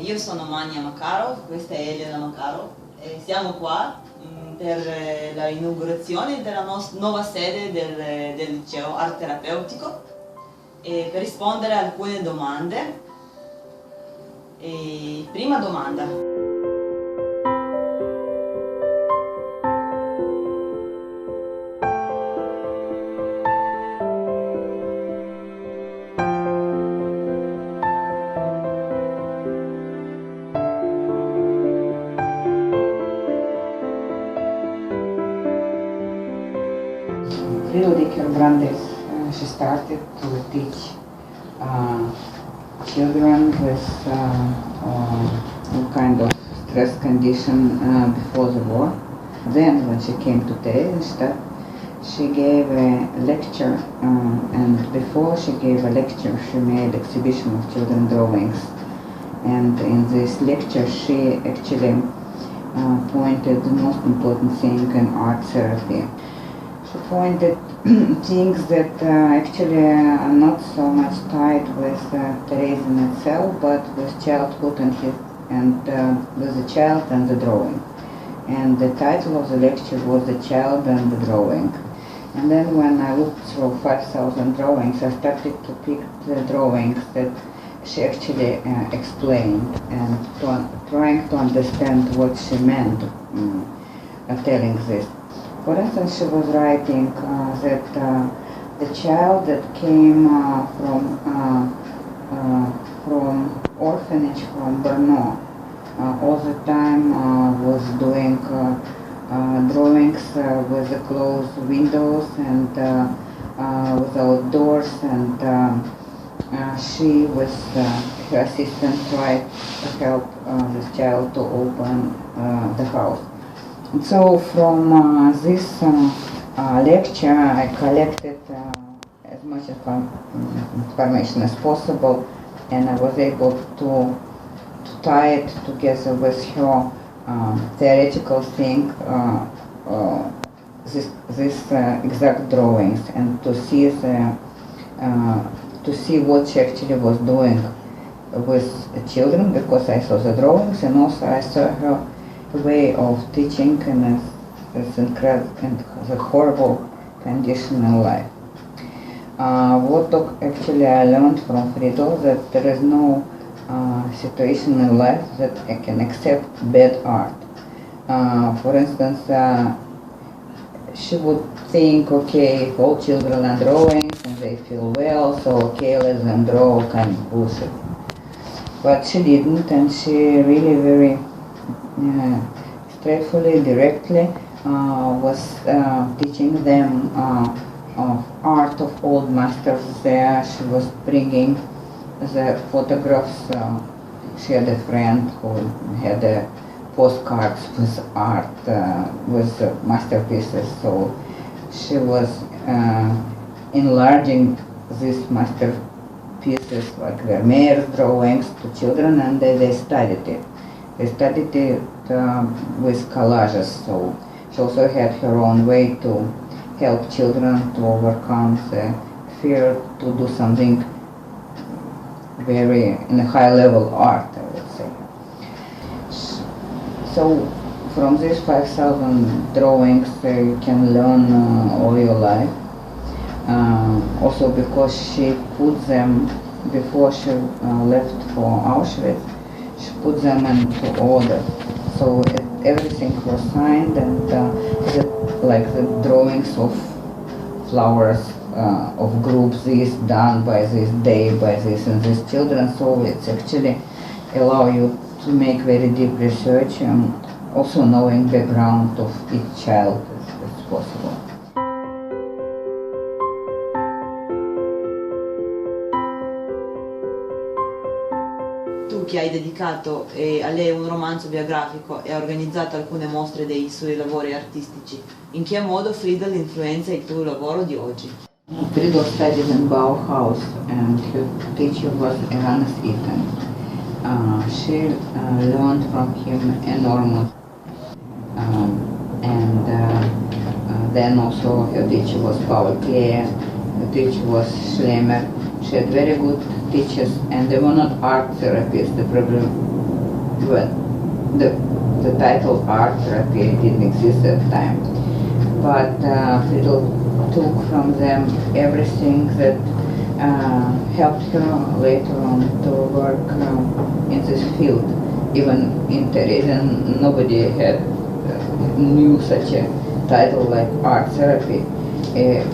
Io sono Makarova, questa è Elena Makarova e siamo qua per la inaugurazione della nuova sede del liceo arte terapeutico e per rispondere a alcune domande. Prima domanda. She started to teach children with all kind of stress condition before the war. Then, when she came to Intervista, she gave a lecture, and before she gave a lecture, she made exhibition of children drawings. And in this lecture, she actually pointed the most important thing in art therapy. She pointed things that actually are not so much tied with Terezin itself, but with childhood and with the child and the drawing. And the title of the lecture was The Child and the Drawing. And then when I looked through 5,000 drawings, I started to pick the drawings that she actually explained and trying to understand what she meant telling this. For instance, she was writing that the child that came from orphanage from Brno all the time was doing drawings with the closed windows and without doors, and she with her assistant tried to help this child to open the house. And so from this lecture I collected as much information as possible, and I was able to tie it together with her theoretical thing, this exact drawings, and to see what she actually was doing with children, because I saw the drawings and also I saw her way of teaching in this incredible and the horrible condition in life. What actually I learned from Frido, that there is no situation in life that I can accept bad art. For instance, she would think, okay, if all children are drawing and they feel well, so okay, let them draw all kind of bullshit. But she didn't, and she really very straightforwardly, directly was teaching them art of old masters there. She was bringing the photographs. She had a friend who had postcards with art, with masterpieces, so she was enlarging these masterpieces like Vermeer's drawings to children, and they studied it. They studied it with collages, so she also had her own way to help children to overcome the fear to do something very in a high level art, I would say. So from these 5,000 drawings you can learn all your life. Also because she put them, before she left for Auschwitz, she put them into order. So everything was signed, and the drawings of flowers of groups, this done by this day, by this and these children. So it's actually allow you to make very deep research, and also knowing background of each child is possible. Tu che hai dedicato a lei un romanzo biografico e ha organizzato alcune mostre dei suoi lavori artistici, in che modo Friedel influenza il tuo lavoro di oggi? Friedel studied in Bauhaus, and her teacher was Ernest Ethan. She learned from him enormous, and then also her teacher was Paul Klee, her teacher was Schlemmer. She had very good teachers, and they were not art therapists. They probably But the title art therapy didn't exist at the time. But Friedel took from them everything that helped her later on to work in this field. Even in Teresian, nobody had knew such a title like art therapy. It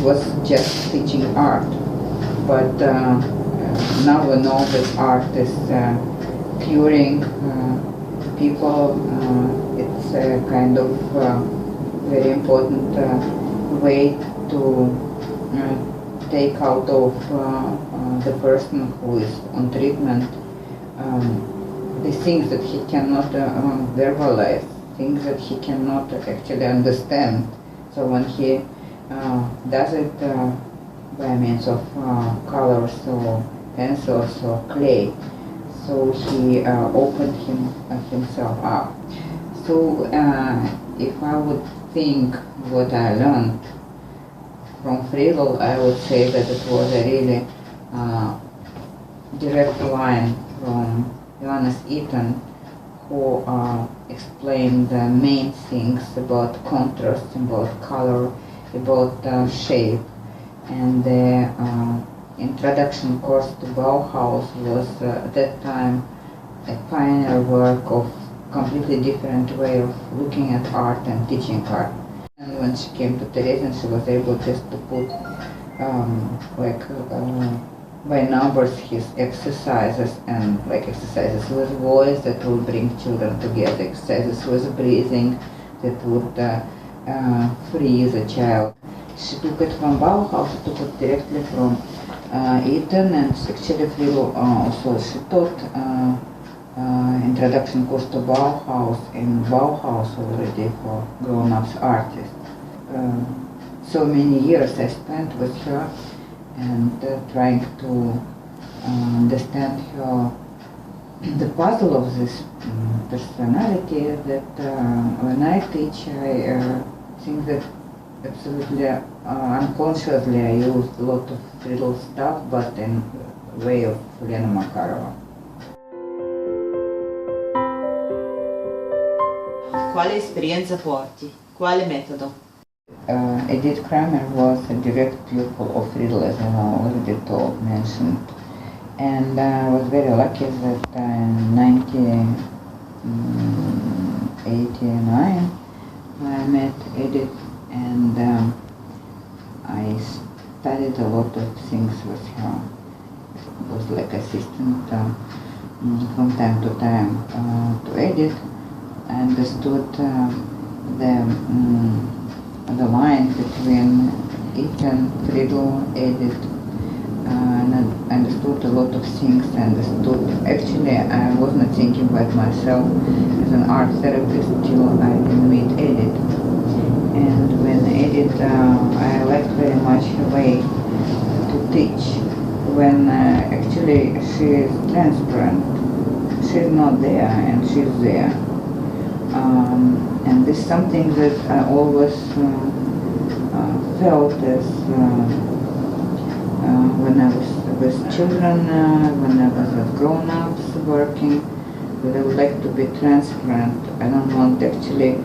was just teaching art. But now we know that art is curing people. It's a kind of very important way to take out of the person who is on treatment the things that he cannot verbalize, things that he cannot actually understand. So when he does it by means of colors or pencils or clay, so he opened himself up. So if I would think what I learned from Friedel, I would say that it was a really direct line from Johannes Eaton, who explained the main things about contrast, about color, about shape. And the introduction course to Bauhaus was at that time a pioneer work of completely different way of looking at art and teaching art. And when she came to Teresian, she was able just to put by numbers his exercises, and like exercises with voice that will bring children together, exercises with breathing that would free the child. She took it from Bauhaus, she took it directly from Eaton, and actually Friedel also she taught introduction course to Bauhaus in Bauhaus already for grown-ups artists. So many years I spent with her and trying to understand her, the puzzle of this personality that when I teach, I think that absolutely unconsciously I use a lot of Friedel stuff, but in way of Elena Makarova. Quale esperienza porti? Quale metodo? Edith Kramer was a direct pupil of Friedel, as I already mentioned. And I was very lucky that in 1989 I met Edith, and I studied a lot of things with her. I was like assistant from time to time to Edith. I understood the line between Eaton, Friedel, Edith, and I understood a lot of things. Actually I was not thinking about myself as an art therapist till I didn't meet Edith. And when Edith, I liked very much her way to teach, when actually she is transparent, she's not there and she's there. And this is something that I always felt as when I was with children, when I was with grown-ups working, that I would like to be transparent. I don't want actually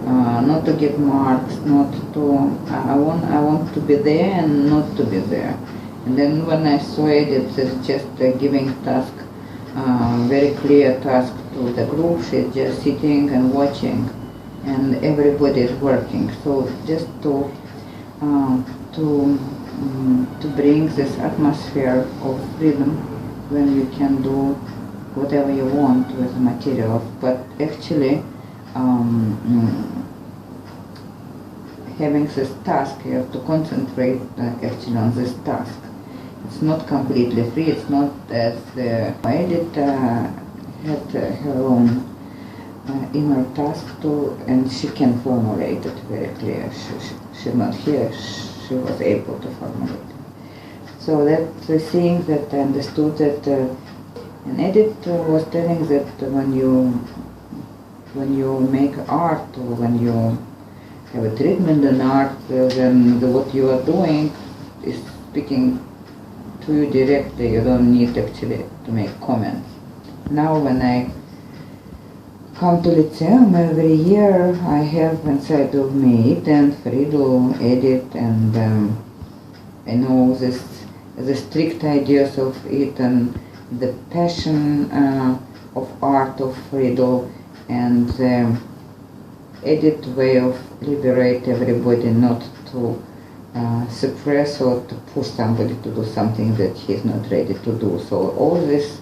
not to give marks, not to. I want to be there and not to be there. And then when I saw it, it's just giving task, very clear task to the group. She's just sitting and watching, and everybody is working. So just to bring this atmosphere of freedom when you can do whatever you want with the material, but actually having this task, you have to concentrate actually on this task. It's not completely free. It's not as Edith had her own inner task too, and she can formulate it very clear. She's not here. She was able to formulate it. So that's the thing that I understood that, and Edith was telling that when you make art or when you have a treatment in art, then what you are doing is speaking to you directly. You don't need actually to make comments. Now when I come to Lyceum every year. I have inside of me it and Friedel, Edith, and I know the strict ideas of it and the passion of art of Friedel and the Edith way of liberate everybody, not to suppress or to push somebody to do something that he's not ready to do. So all these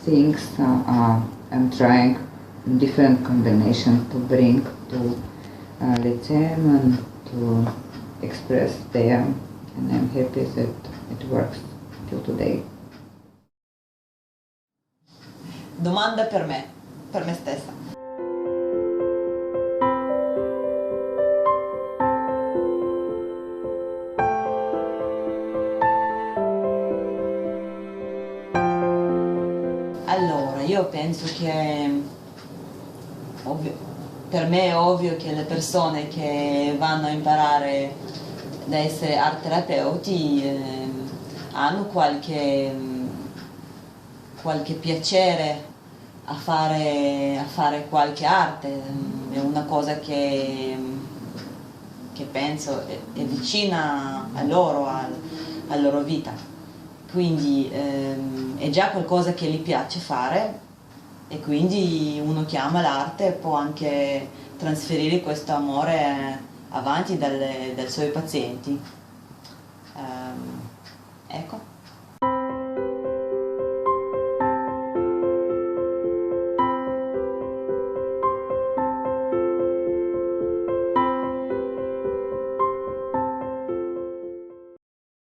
things I'm trying in different combinations to bring to Lyceum and to express there, and I'm happy that it works till today. Domanda per me stessa. Allora, io penso che per me è ovvio che le persone che vanno a imparare ad essere art terapeuti hanno qualche piacere a fare qualche arte, è una cosa che penso è vicina a loro, alla loro vita. Quindi è già qualcosa che gli piace fare e quindi uno che ama l'arte può anche trasferire questo amore avanti dai suoi pazienti. Ecco.